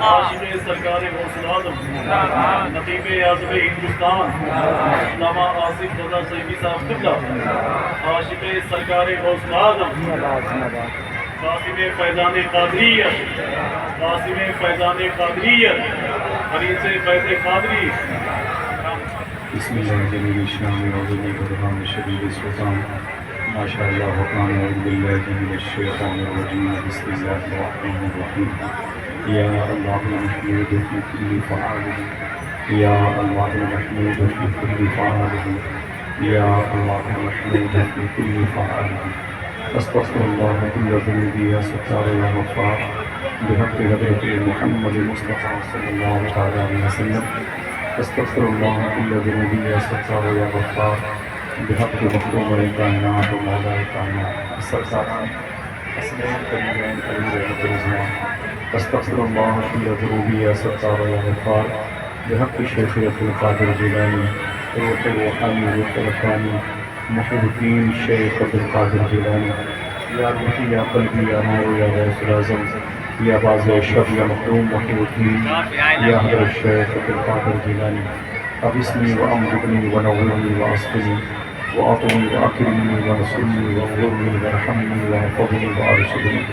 عاشق سرکار غوث العظم نقیب اعظم ہندوستان علامہ آصف رضا سیدی صاحب قبلہ عاشق سرکار غوث العظم قاسم فیضان قادریت قاسم فیضان قادریت حریص فیض قادری بسم اللہ جلیل الشان وعظیم القرآن شدید السلطان ماشاء اللہ وقان اعوذ باللہ من الشیطان الرجیم بسم اللہ الرحمن الرحیم یا اللہ المحمود فی کل فعال یا اللہ المحمود فی کل فعال یا اللہ المحمود فی کل فعال استغفر اللہ کل ذنوبی یا ستار یا غفار بحق حضرت محمد مصطفیٰ صلی اللہ علیہ وسلم استغفر اللہ کل ذنوبی یا ستار یا غفار بحق مخدوم الکائنات و مولا الکائنات سرساران اسلام کریمین علی رحمت رضوان استغفر اللہ کل ذنوبی یا ستار یا غفار بحق شیخ عبدالقادر جیلانی روح روحانی روح رفانی محب الدین شیخ عبدالقادر جیلانی یا روحی یا قلبی یا نور یا غوث العظم یا باز شب یا مخدوم محب الدین یا حضرت شیخ عبدالقادر جیلانی ابسنی و امدکنی و نورنی و اسقنی و اطنی و اکرمنی و نصرنی و انظرنی و رحمنی و حفظنی و ارشدنی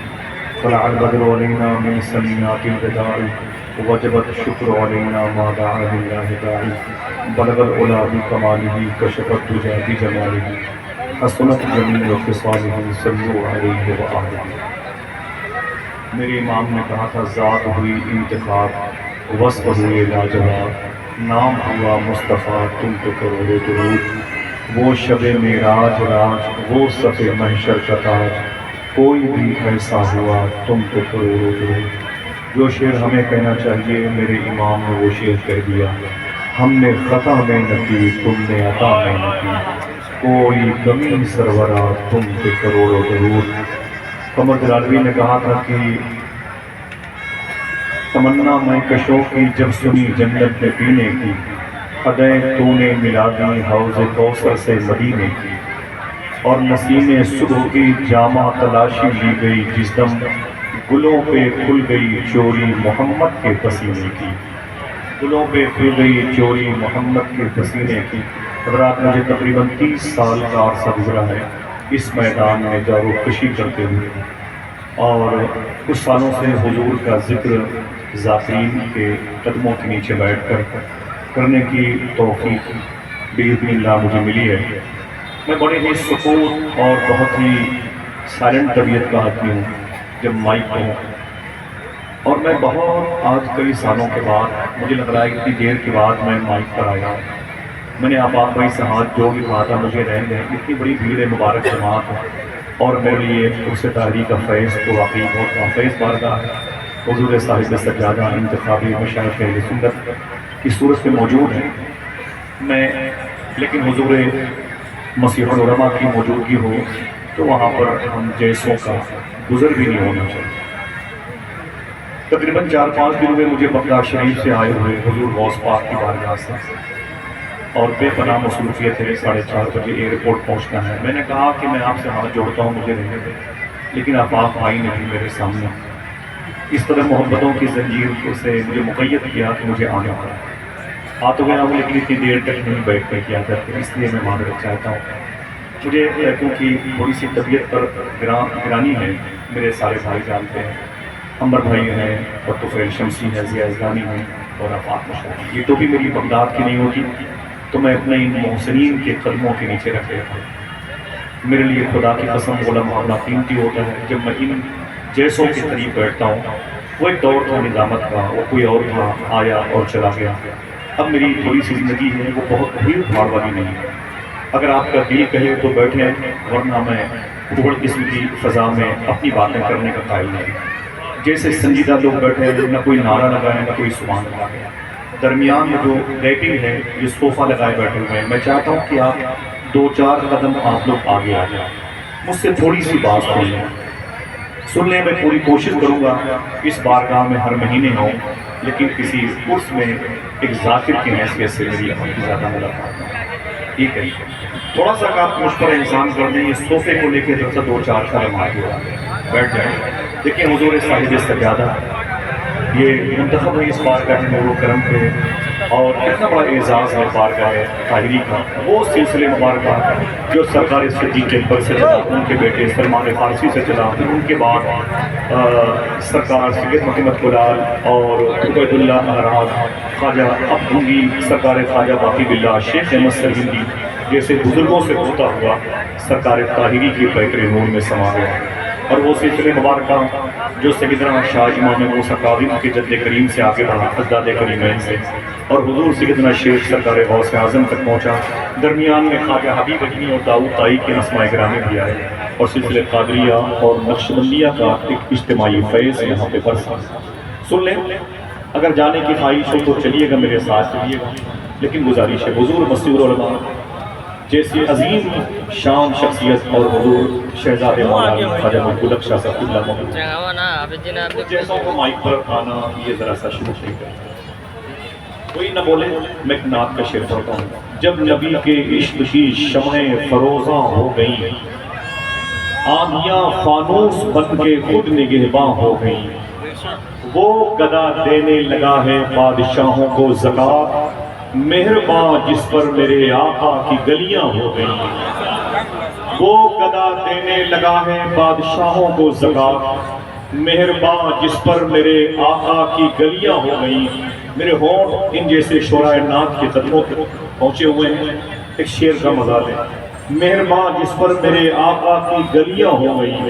طلع البدر علینا من سمینات البداع وجبت الشکر علینا ما دعا للہ داعی بلغ العلا بکمالہ کشف الدجا بجمالہ حسنت جمیل خصالہ صلو علیہ وآلہ. میرے امام نے کہا تھا ذات ہوئی انتخاب وصف ہوئے لاجواب نام ہوا مصطفیٰ تم تو کرو درود وہ شب معراج راج وہ صف محشر کا تاج کوئی بھی ایسا ہوا تم تو کرو درود. جو شعر ہمیں کہنا چاہیے میرے امام نے وہ شعر کہہ دیا. ہم نے خطا میں نہ کی تم نے عطا میں نہ کی کوئی کمی سرورا تم پہ کروڑوں درود. قمر جلالوی نے کہا تھا کہ تمنا میں کشوں کی جب سنی جنت میں پینے کی ادائیں تو نے ملا دی حوض کوثر سے مدینے کی اور نسیم صبح کی جامع تلاشی لی گئی جس دم گلوں پہ کھل گئی چوری محمد کے پسینے کی گلوں پہ کھل گئی چوری محمد کے پسینے کی. حضرات مجھے تقریباً 30 سال کا عرصہ گزرا ہے اس میدان میں جارو کشی کرتے ہوئے اور کچھ سالوں سے حضور کا ذکر ذاکرین کے قدموں کے نیچے بیٹھ کر کرنے کی توفیق باذن اللہ مجھے ملی ہے. میں بڑے ہی سکون اور بہت ہی سائلنٹ طبیعت کا آدمی ہوں جب مائک پہ ہوں اور میں بہت آج کئی سالوں کے بعد مجھے لگ رہا ہے اتنی دیر کے بعد میں مائک پر آیا. میں نے آباد بھائی سے ہاتھ جوڑ کے کہا تھا مجھے رہنے دیں اتنی بڑی بھیڑ مبارک جماعت ہے اور میرے لیے اس تحریک کا فیض تو واقعی بہت فیض بارگاہ ہے. حضور صاحب سجادہ انتخابی مشائخ اہل سنت کی صورت میں موجود ہیں میں لیکن حضور مسیح العلماء کی موجودگی ہو تو وہاں پر ہم جیسوں کا گزر بھی نہیں ہونا چاہیے. تقریباً 4-5 دنوں میں مجھے بغداد شریف سے آئے ہوئے حضور غوث پاک کی بارگاہ سے اور بے پناہ مصروفیت ہے 4:30 بجے ایئرپورٹ پہنچنا ہے. میں نے کہا کہ میں آپ سے ہاتھ جوڑتا ہوں مجھے رہنے دیں لیکن آپ بھائی نے بھی میرے سامنے اس طرح محبتوں کی زنجیر سے مجھے مقید کیا کہ مجھے آنا پڑا. آ تو گیا ہوں لیکن اتنی دیر تک نہیں بیٹھ کر کیا کرتے اس لیے میں معذرت چاہتا ہوں. مجھے کیونکہ تھوڑی سی طبیعت پر گرانی ہے میرے سارے بھائی جانتے ہیں عمر بھائی ہیں اور طفیل شمسی ہے ضیاء ازدانی ہیں اور آفاق مشاہد یہ تو بھی میری بغداد کی نہیں ہوتی تو میں اپنے ان محسنین کے قدموں کے نیچے رکھ لیتا ہوں. میرے لیے خدا کی قسم بولا معاملہ قیمتی ہوتا ہے جب میں ان جیسوں کے قریب بیٹھتا ہوں. وہ ایک دور تھا نظامت کا وہ کوئی اور تھا آیا اور چلا گیا. اب میری تھوڑی سی زندگی ہے وہ بہت بھیڑ بھاڑ والی نہیں ہے. اگر آپ کا دل کہے تو بیٹھیں ورنہ میں بڑی قسم کی فضا میں اپنی باتیں کرنے کا قائل نہیں. جیسے سنجیدہ لوگ بیٹھے ہیں نہ کوئی نعرہ لگائے نہ کوئی سبحان اللہ ہے. درمیان میں جو ریٹنگ ہے جو صوفہ لگائے بیٹھے ہوئے ہیں میں چاہتا ہوں کہ آپ 2-4 قدم آپ لوگ آگے آ جائیں مجھ سے تھوڑی سی بات سننے میں پوری کوشش کروں گا. اس بارگاہ میں ہر مہینے ہوں لیکن کسی عرس میں ایک ذاکر کی حیثیت سے میری اپنی زیادہ ملاقات ہے. ٹھیک ہے تھوڑا سا کام مجھ پر انسان کر دیں یہ صوفے کو لے کے 2-4 قدم آگے بیٹھ جائیں. دیکھیں حضور صاحب سجادہ یہ منتخب ہے اس بارگاہ نور و کرم پہ، اور اتنا بڑا اعزاز ہے بارگاہ طاہری کا، وہ سلسلے مبارکہ جو سرکار صدیق اکبر سے چلا، ان کے بیٹے سلمان فارسی سے چلا، پھر ان کے بعد سرکار سید محمد قلال اور عبید اللہ احراز، خواجہ ابھنگی، سرکار خواجہ باقی باللہ، شیخ احمد سرہندی جیسے بزرگوں سے ہوتا ہوا سرکار طاہری کی پیکر نور میں سما گیا۔ اور وہ سلسلے مبارکہ جو سیدنا شاہ امام موسیٰ کاظم کے جد کریم سے آگے بڑھا، اجداد کریمین سے، اور حضور سیدنا شیخ سرکار غوث اعظم تک پہنچا، درمیان میں خواجہ حبیب اجمی اور داؤد طائی کے اسماء گرامی بھی آئے، اور سلسلے قادریہ اور نقشبندیہ کا ایک اجتماعی فیض یہاں پہ برسا۔ سن لیں، اگر جانے کی خواہش ہو تو چلیے گا، میرے ساتھ چلیے گا، لیکن گزارش ہے حضور مسیح العلماء جیسی عظیم شان شخصیت اور حضور شہزاد مولانا خواجہ مقبول شاہ صاحب اللہ محمد جیسوں کو مائک پر آنا یہ ذرا سا شروع کیا۔ کوئی نہ بولے، میں ایک نعت کا شعر پڑھتا ہوں۔ جب نبی کے عشق کی شمعیں فروزاں ہو گئیں، آندیاں فانوس بن کے خود نگہباں ہو گئیں، وہ گدا دینے لگا ہے بادشاہوں کو زکات، مہرباں جس پر میرے آقا کی گلیاں ہو گئیں، وہ گدا دینے لگا ہے بادشاہوں کو زکات، مہرباں جس پر میرے آقا کی گلیاں ہو گئیں۔ میرے ہونٹ ان جیسے شعراء نعت کے قدموں تک پہنچے ہوئے ہیں، ایک شعر کا مزاج ہے۔ مہرباں جس پر میرے آقا کی گلیاں ہو گئیں،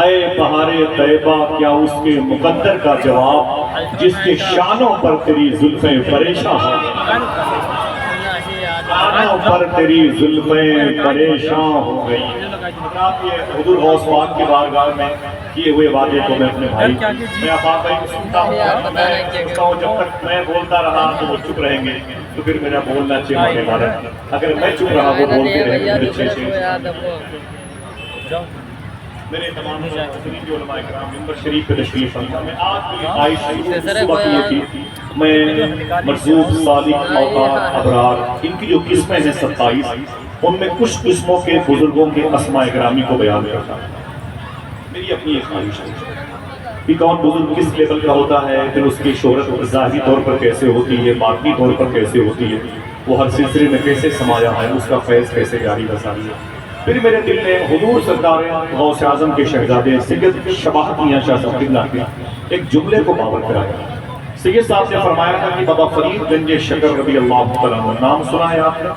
اے بہار طیبہ کیا اس کے مقدر کا جواب، جس کے شانوں پر تیری زلفیں پریشاں ہو گئیں، شانوں پر تیری زلفیں پریشاں ہو گئیں۔ حضور غوث پاک کی بارگاہ میں کیے ہوئے وعدے کو میں اپنے بھائی، میں آپ بھائی کو سنتا ہوں، جب تک میں بولتا رہا تو وہ چپ رہیں گے، تو پھر میرا بولنا چاہیے ہمارا، اگر میں چپ رہا وہ بولتے رہیں گے، اچھے میرے تمام جو علماء کرام ممبر شریف پہ تشریف فرما، میں آج کی خواہش صبح کی یہ تھی، میں مرزوق صادق اوقات ابرار ان کی جو قسمیں ہیں 27 ان میں کچھ قسموں کے بزرگوں کے اسماء گرامی کو بیان کرتا ہوں۔ میری اپنی ایک خواہش ہے کہ کون بزرگ کس لیول کا ہوتا ہے، پھر اس کی شہرت ظاہری طور پر کیسے ہوتی ہے، باطنی طور پر کیسے ہوتی ہے، وہ ہر سلسلے میں کیسے سمایا ہے، اس کا فیض کیسے جاری وساری ہے۔ پھر میرے دل میں حضور سرکار غوث اعظم کے شہزادے سید شباہت میاں شاہ صاحب اللہ کے ایک جملے کو باور کرایا۔ سید صاحب نے فرمایا تھا کہ بابا فرید گنج شکر رضی اللہ تعالیٰ عنہ، نام سنا ہے آپ نے؟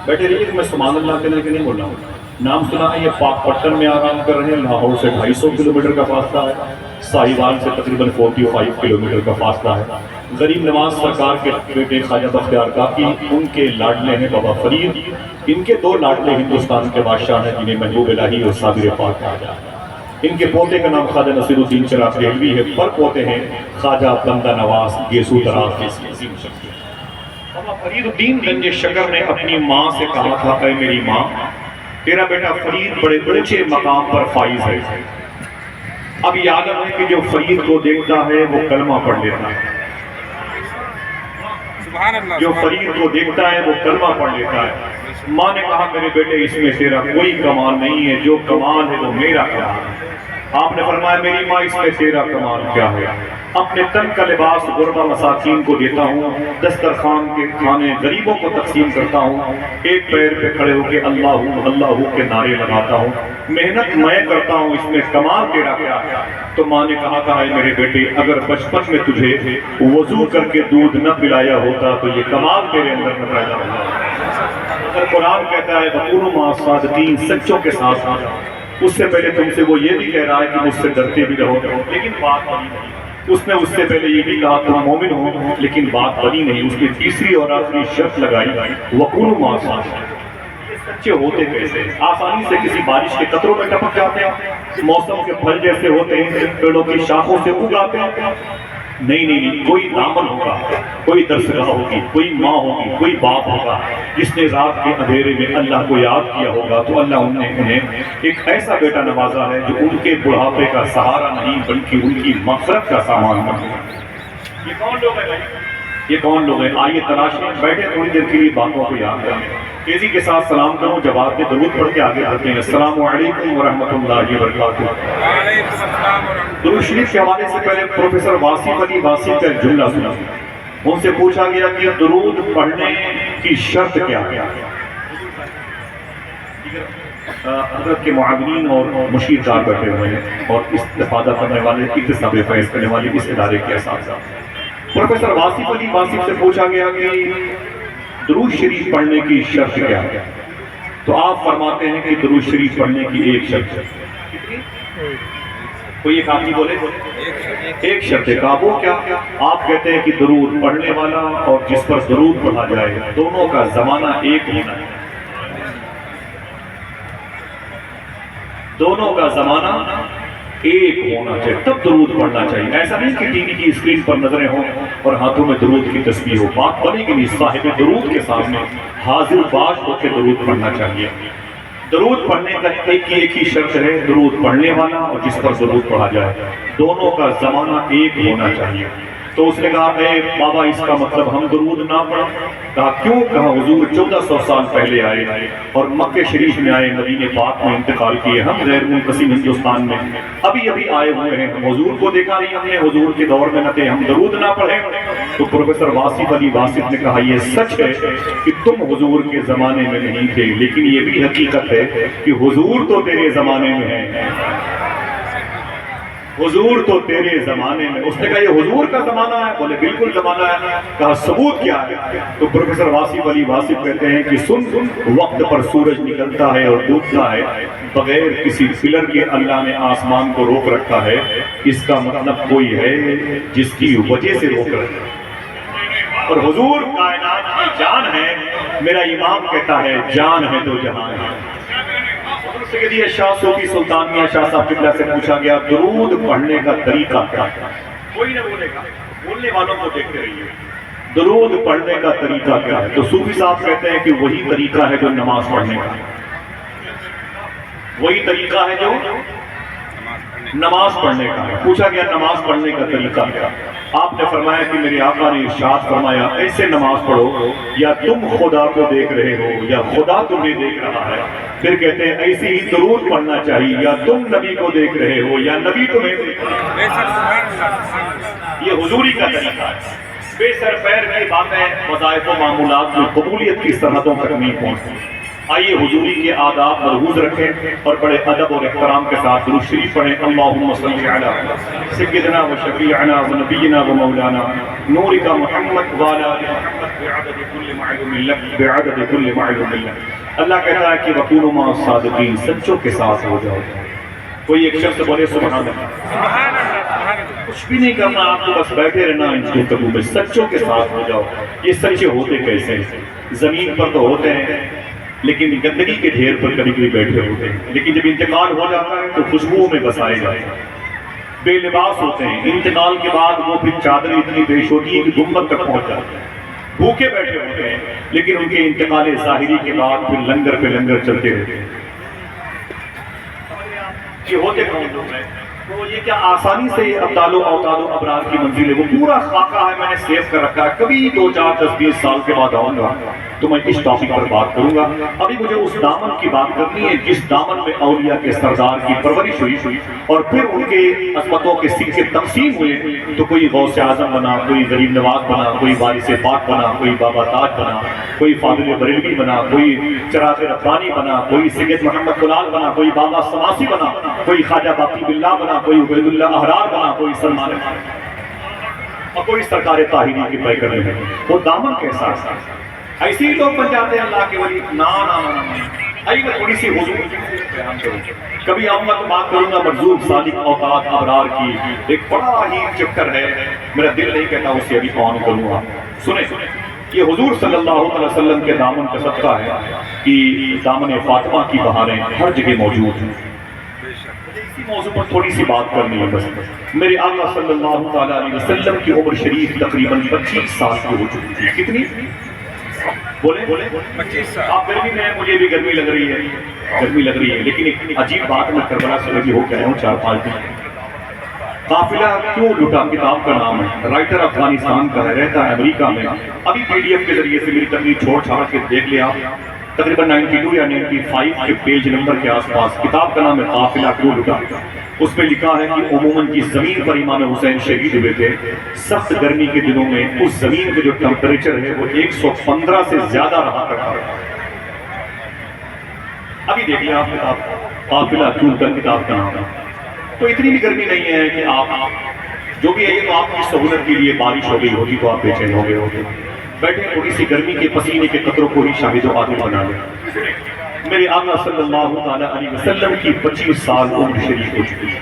بیٹھے رہیے، میں سبحان اللہ کہنے کے نہیں بول رہا ہوں، نام سنا ہے۔ یہ پاک پٹن میں آرام کر رہے ہیں، لاہور سے 250 کلومیٹر کا فاصلہ ہے، ساہیوال سے تقریباً 45 کلومیٹر کا فاصلہ ہے۔ غریب نواز سرکار کے بیٹے خواجہ بختیار کاکی ان کے لاڈلے ہیں بابا فرید، ان کے 2 لاڈلے ہندوستان کے بادشاہ ہیں جنہیں محبوب الہی اور صابر پاک کہا جاتا ہے۔ ان کے پوتے کا نام خواجہ نصیر الدین چراغ ریلوی ہے، پر پوتے ہیں خواجہ بندہ نواز گیسو دراز جیسی عظیم شخصیت۔ بابا فرید الدین گنج شکر نے اپنی ماں سے کہا تھا، اے میری ماں، تیرا بیٹا فرید بڑے اونچے مقام پر فائز ہے، اب یہ عادت ہے کہ جو فرید کو دیکھتا ہے وہ کلمہ پڑھ لیتا ہے، جو فرید کو دیکھتا ہے وہ کلمہ پڑھ لیتا ہے۔ ماں نے کہا میرے بیٹے اس میں تیرا کوئی کمال نہیں ہے، جو کمال ہے وہ میرا کمال ہے۔ آپ نے فرمایا میری ماں اس میں تیرا کمال کیا ہے؟ اپنے تن کا لباس غربا مساکین کو دیتا ہوں، دسترخوان کے کھانے غریبوں کو تقسیم کرتا ہوں، ایک پیر پہ کھڑے ہو کے اللہ اللہ کے نعرے لگاتا ہوں، محنت میں کرتا ہوں، اس میں کمال تیرا کیا ہے؟ تو ماں نے کہا تھا اے میرے بیٹے اگر بچپن میں تجھے وضو کر کے دودھ نہ پلایا ہوتا تو یہ کمال تیرے اندر نہ پیدا ہوتا۔ اگر قرآن کہتا ہے وَكُونُوا مَعَ الصَّادِقِينَ، سچوں کے ساتھ ساتھ، اس سے پہلے تم سے وہ یہ بھی کہہ رہا ہے کہ مجھ سے ڈرتے بھی رہو، لیکن بات بنی نہیں۔ اس نے اس سے پہلے یہ بھی کہا تم مومن ہو، لیکن بات بنی نہیں۔ اس نے تیسری اور آخری شرط لگائی وَكُونُوا مَعَ الصَّادِقِينَ۔ سچے ہوتے کیسے؟ آسانی سے کسی بارش کے قطروں میں ٹپک جاتے ہیں، موسم کے پھل جیسے ہوتے ہیں، پیڑوں کی شاخوں سے اگ آتے ہیں؟ نہیں، کوئی دامن ہوگا، کوئی درسگاہ ہوگی، کوئی ماں ہوگی، کوئی باپ ہوگا جس نے رات کے اندھیرے میں اللہ کو یاد کیا ہوگا، تو اللہ انہیں ایک ایسا بیٹا نوازا ہے جو ان کے بڑھاپے کا سہارا نہیں بلکہ ان کی مغفرت کا سامان بن گیا۔ یہ کون لوگ ہیں بھائی؟ یہ کون لوگ ہیں؟ آئیے تلاشیں، بیٹھے تھوڑی دیر کے لیے باتوں کو یاد کریں. تیزی کے ساتھ سلام کروں، جواب دے، درود پڑھ کے آگے بڑھتے ہیں. السلام علیکم ورحمۃ اللہ وبرکاتہ. درود شریف کے حوالے سے پہلے پروفیسر واصف علی واصف کا ایک جملہ سنا. ان سے پوچھا گیا کہ درود پڑھنے کی شرط کیا ہے؟ حضرت کے معاونین اور مشیر دار بیٹھے ہوئے ہیں اور استفادہ کرنے والے، اکتساب فیض کرنے والے اس ادارے کے اساتذہ. پروفیسر واصف علی واصف سے پوچھا گیا کہ درود شریف پڑھنے کی شرط کیا ہے؟ تو آپ فرماتے ہیں کہ درود شریف پڑھنے کی ایک شرط ہے. کوئی ایک آدمی بولے ایک شرط ہے. کہا وہ کیا؟ آپ کہتے ہیں کہ درود پڑھنے والا اور جس پر درود پڑھا جائے دونوں کا زمانہ ایک ہونا ہے. دونوں کا زمانہ ایک ہونا چاہیے، تب درود پڑھنا چاہیے. ایسا نہیں کہ ٹی وی کی اسکرین پر نظریں ہوں اور ہاتھوں میں درود کی تسبیح ہو. بات بنے کے لیے صاحب درود کے سامنے حاضر باش ہو کے درود پڑھنا چاہیے. درود پڑھنے کا ایک ہی شرط ہے، درود پڑھنے والا اور جس پر درود پڑھا جائے دونوں کا زمانہ ایک ہونا چاہیے. تو اس نے کہا اے بابا اس کا مطلب ہم درود نہ پڑھیں؟ کہا کیوں؟ کہا حضور 1400 سال پہلے آئے اور مکہ شریف میں آئے، مدینہ پاک میں انتقال کیے. ہم غیر منقسم ہندوستان میں ابھی آئے ہوئے ہیں، حضور کو دیکھا نہیں ہم نے، حضور کے دور میں نہ تھے، ہم درود نہ پڑھیں؟ تو پروفیسر واصف علی واصف نے کہا یہ سچ ہے کہ تم حضور کے زمانے میں نہیں تھے، لیکن یہ بھی حقیقت ہے کہ حضور تو تیرے زمانے میں ہیں. حضور تو تیرے زمانے میں. اس نے کہا یہ حضور کا زمانہ ہے؟ بولے بالکل زمانہ ہے. کہا ثبوت کیا ہے؟ تو پروفیسر واصف علی واصف کہتے ہیں کہ سن وقت پر سورج نکلتا ہے اور ڈوبتا ہے، بغیر کسی پلر کے اللہ نے آسمان کو روک رکھا ہے. اس کا مطلب کوئی ہے جس کی وجہ سے روک رکھا ہے. اور حضور کائنات کی جان ہے. میرا امام کہتا ہے جان ہے تو جہان ہے. سیدی شاہ صوفی سلطانیہ شاہ صاحب قبلہ سے پوچھا گیا درود پڑھنے کا طریقہ کیا ہے؟ کوئی نہ بولے گا، بولنے والوں کو دیکھتے رہیے. درود پڑھنے کا طریقہ کیا ہے؟ تو صوفی صاحب کہتے ہیں کہ وہی طریقہ ہے جو نماز پڑھنے کا. وہی طریقہ ہے جو نماز پڑھنے کا ہے. پوچھا گیا نماز پڑھنے کا طریقہ کیا؟ آپ نے فرمایا کہ میرے آقا نے ارشاد فرمایا ایسے نماز پڑھو یا تم خدا کو دیکھ رہے ہو یا خدا تمہیں دیکھ رہا ہے. پھر کہتے ہیں ایسے ہی درود پڑھنا چاہیے یا تم نبی کو دیکھ رہے ہو یا نبی تمہیں دیکھ رہا ہے. یہ حضوری کا طریقہ ہے. بے سر پیر کی باتیں وظائف و معمولات میں قبولیت کی سرحدوں تک نہیں پہنچتی. آئیے حضوری کے آداب مرہوز رکھیں اور بڑے ادب اور احترام کے ساتھ درود شریف پڑھیں. اللہم صلی علی سیدنا و شفیعنا و نبینا و مولانا نورک محمد وعلی آل محمد بعدد کل معلوم لک بعدد کل معلوم لک. اللہ کہتا ہے کہ وکونوا مع الصادقین، سچوں کے ساتھ ہو جاؤ. کوئی ایک شخص بولے سبحان اللہ. کچھ بھی نہیں کرنا، آپ کو بس بیٹھے رہنا ان گفتگو میں. سچوں کے ساتھ ہو جاؤ. یہ سچے ہوتے کیسے ہیں؟ زمین پر تو ہوتے ہیں لیکن گندگی کے ڈھیر پر کبھی کبھی بیٹھے ہوتے ہیں، لیکن جب انتقال ہو جاتا ہے تو خوشبوؤں میں بسائے جاتے ہیں. بے لباس ہوتے ہیں، انتقال کے بعد وہ پھر چادریں اتنی پیش ہوتی ہے کہ گنبد تک پہنچ جاتے ہیں. بھوکے بیٹھے ہوتے ہیں لیکن ان کے انتقال ظاہری کے بعد پھر لنگر پہ لنگر چلتے رہتے ہیں. یہ ہوتے کون لوگ ہیں؟ تو یہ کیا آسانی سے ابدال و اوتاد و ابرار کی منزل ہے؟ وہ پورا خاکہ ہے، میں نے سیو کر رکھا ہے. کبھی 2 4 10 20 سال کے بعد آؤں گا تو میں اس ٹاپک پر بات کروں گا. ابھی مجھے اس دامن کی بات کرنی ہے جس دامن میں اولیاء کے سردار کی پرورش ہوئی اور پھر ان کے عظمتوں کے سکے تقسیم ہوئے تو کوئی غوث اعظم بنا، کوئی غریب نواز بنا، کوئی وارث پاک بنا، کوئی بابا تاج بنا، کوئی فاضل بریلوی بنا، کوئی چراغ ربانی بنا، کوئی سید محمد کلال بنا، کوئی بابا سماسی بنا، کوئی خواجہ باقی باللہ بنا، کوئی عبید اللہ احرار بنا، کوئی سلمان اور کوئی سرکار طاہری کے پیکر میں. وہ دامن کیسا ہے؟ ایسے ہی لوگ بن جاتے ہیں اللہ کے ولی. نا نا نا نا. آئیے میں تھوڑی سی حضور بیان کروں. کبھی آؤں گا تو بات کروں گا مرزوق صادق اوقات ابرار کی. ایک بڑا ہی چکر ہے، میرا دل نہیں کہتا اسے ابھی آن کروں گا. سنیں یہ حضور صلی اللہ علیہ وسلم کے دامن کا صدقہ ہے کہ دامن فاطمہ کی بہاریں ہر جگہ موجود ہیں. اسی موضوع پر تھوڑی سی بات کرنی ہے بس. میرے آقا صلی اللہ علیہ وسلم کی عمر شریف تقریباً 25 سال کی ہو چکی تھی. کتنی؟ بولے 25 سال. آپ گرمی میں ہیں، مجھے بھی گرمی لگ رہی ہے، گرمی لگ رہی ہے. لیکن ایک عجیب بات میں کربلا سے لگی ہو کے آیا ہوں 4 5 دن. قافلہ کیوں لٹا کتاب کا نام ہے، رائٹر افغانستان کا ہے، رہتا ہے امریکہ میں۔ ابھی PDF کے ذریعے سے میری تقریر چھوڑ چھاڑ کے دیکھ لیا، تقریباً 92 یا 95 کے پیج نمبر کے آس پاس کتاب کا نام ہے قافلہ کیوں لٹا۔ اس میں لکھا ہے کہ عموماً جس زمین پر امام حسین شہید ہوئے تھے، سخت گرمی کے دنوں میں اس زمین کا جو ٹمپریچر ہے وہ 115 سے زیادہ رہا کرتا ہے۔ ابھی دیکھیں آپ کتاب قافلہ کیوں لٹا کتاب کا نام ہے۔ تو اتنی بھی گرمی نہیں ہے کہ آپ جو بھی ہے، یہ تو آپ کی سہولت کے لیے بارش ہو گئی ہوگی تو آپ بے چین ہو گئے ہوگے، بیٹھے تھوڑی سی گرمی کے پسینے کے قطروں کو ہی شاہد و عادل بنا لیں۔ میرے آقا صلی اللہ علیہ وسلم کی 25 سال عمر شریف ہو چکی ہے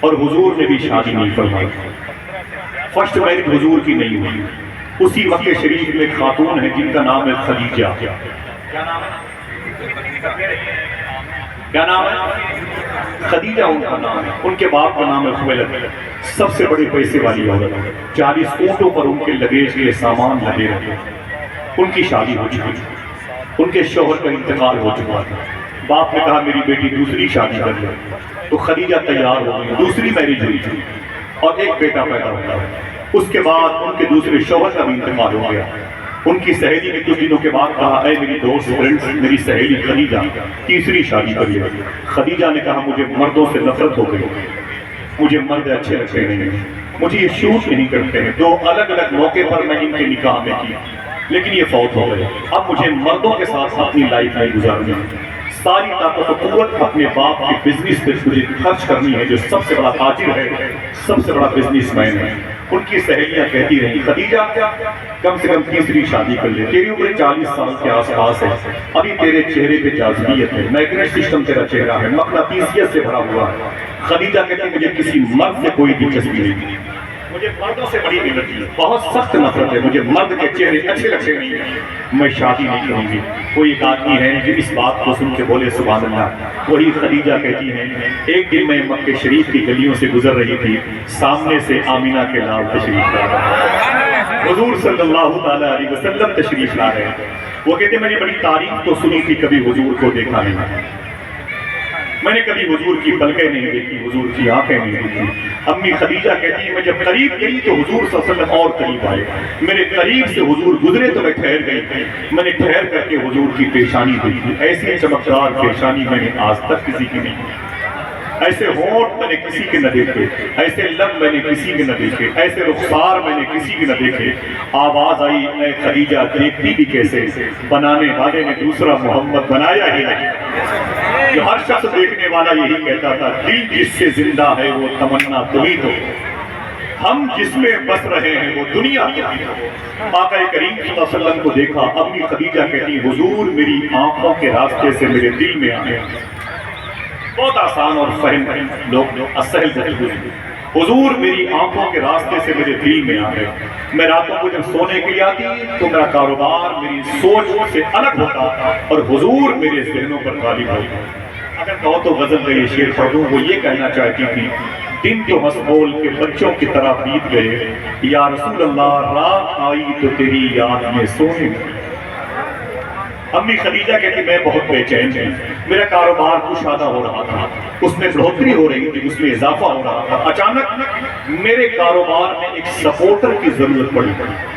اور حضور نے بھی شادی نہیں فرمائی، فرسٹ میرج حضور کی نہیں ہوئی۔ اسی مکہ شریف میں خاتون ہے جن کا نام ہے خدیجہ۔ کیا نام ہے؟ خدیجہ ان کا نام ہے۔ ان کے باپ کا نام ہے خویلد، سب سے بڑے پیسے والی عورت، 40 اونٹوں پر ان کے لگیج کے سامان لگے رہے۔ ان کی شادی ہو چکی، ان کے شوہر کا انتقال ہو چکا تھا۔ باپ نے کہا میری بیٹی دوسری شادی کر لے، تو خدیجہ تیار ہو گئی، دوسری میرج ہوئی تھی اور ایک بیٹا پیدا ہوا۔ اس کے بعد ان کے دوسرے شوہر کا بھی انتقال ہو گیا۔ ان کی سہیلی نے کچھ دنوں کے بعد کہا اے میری دوست فرینڈ، میری سہیلی خدیجہ تیسری شادی کر لے۔ خدیجہ نے کہا مجھے مردوں سے نفرت ہو گئی، مجھے مرد اچھے لگتے نہیں، مجھے یہ شوٹ نہیں کرتے ہیں۔ 2 الگ الگ موقع پر میں ان کے نکاح میں کیا لیکن یہ فوت ہو گئے، اب مجھے مردوں کے ساتھ اپنی لائف نہیں گزارنی، ساری طاقت و قوت اپنے باپ کے بزنس پہ مجھے خرچ کرنی ہے جو سب سے بڑا تاجر ہے، سب سے بڑا بزنس مین ہے۔ ان کی سہیلیاں کہتی رہی خدیجہ کم سے کم تیسری شادی کر لے، تیری عمر 40 سال کے آس پاس ہے، ابھی تیرے چہرے پہ جاذبیت ہے، میگنیٹ سسٹم تیرا چہرہ ہے، مقناطیسیت سے بھرا ہوا ہے۔ خدیجہ کہتی مجھے کسی مرد سے کوئی دلچسپی نہیں، مجھے مردوں سے بڑی الرجی ہے، بہت سخت نفرت ہے، مجھے مرد کے چہرے اچھے لگتے نہیں ہیں، میں شادی نہیں کروں گی۔ کوئی ایک آدمی ہے جو اس بات کو سن کے بولے سبحان اللہ۔ وہی خدیجہ کہتی ہیں ایک دن میں مکہ شریف کی گلیوں سے گزر رہی تھی، سامنے سے آمینہ کے لال تشریف لا رہے، حضور صلی اللہ تعالیٰ علیہ وسلم تشریف لا رہے ہیں۔ وہ کہتے میں نے بڑی تعریف تو سنی تھی، کبھی حضور کو دیکھا نہیں، میں نے کبھی حضور کی پلکیں نہیں دیکھی، حضور کی آنکھیں نہیں دیکھی۔ امی خدیجہ کہتی ہے میں جب قریب گئی تو حضور صلی اللہ علیہ وسلم اور قریب آئے، میرے قریب سے حضور گزرے تو میں ٹھہر گئی، میں نے ٹھہر کر کے حضور کی پیشانی دیکھی، ایسی چمکدار پیشانی میں نے آج تک کسی کی نہیں دیکھی، ایسے ہونٹ میں نے کسی کے نہ دیکھے، ایسے لب میں نے کسی کے نہ دیکھے، ایسے رخسار میں نے کسی کے نہ دیکھے۔ آواز آئی اے خدیجہ دیکھتی بھی کیسے، بنانے والے نے دوسرا محمد بنایا ہی نہیں۔ جو ہر شخص دیکھنے والا یہی کہتا تھا دل جس سے زندہ ہے وہ تمنا تمہیں تو، ہم جس میں بس رہے ہیں وہ دنیا تمہیں تو۔ آقا کریم صلی اللہ علیہ وسلم کو دیکھا، امی خدیجہ کہتی حضور میری آنکھوں کے راستے سے میرے دل میں آئے۔ بہت آسان اور فہم لوگ اسہل جہل، حضور میری آنکھوں کے راستے سے میرے دل میں آ گئے۔ میں راتوں کو جب سونے کے لیے آتی تو میرا کاروبار میری سوچ سے الگ ہوتا اور حضور میرے ذہنوں پر غالب ہوتا۔ اگر کہو تو غزل کا یہ شعر پڑھ دوں، وہ یہ کہنا چاہتی تھی دن تو مسحول کے بچوں کی طرح بیت گئے، یا رسول اللہ رات آئی تو تیری یاد میں سونے میں۔ امی خدیجہ کہتی میں بہت بے چین ہوں، میرا کاروبار کشادہ ہو رہا تھا، اس میں بڑھوتری ہو رہی تھی، اس میں اضافہ ہو رہا تھا۔ اچانک میرے کاروبار میں ایک سپورٹر کی ضرورت پڑی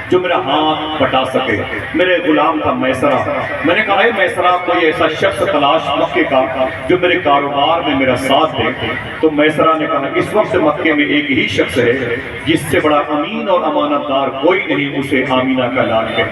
جو میرا ہاتھ بٹا سکے۔ میرے غلام تھا میسرہ، میں نے کہا ہے میسرہ کوئی ایسا شخص تلاش مکے کا جو میرے کاروبار میں میرا ساتھ دے۔ تو میسرہ نے کہا اس وقت مکے میں ایک ہی شخص ہے جس سے بڑا امین اور امانت دار کوئی نہیں، اسے آمینہ کا لال ہے۔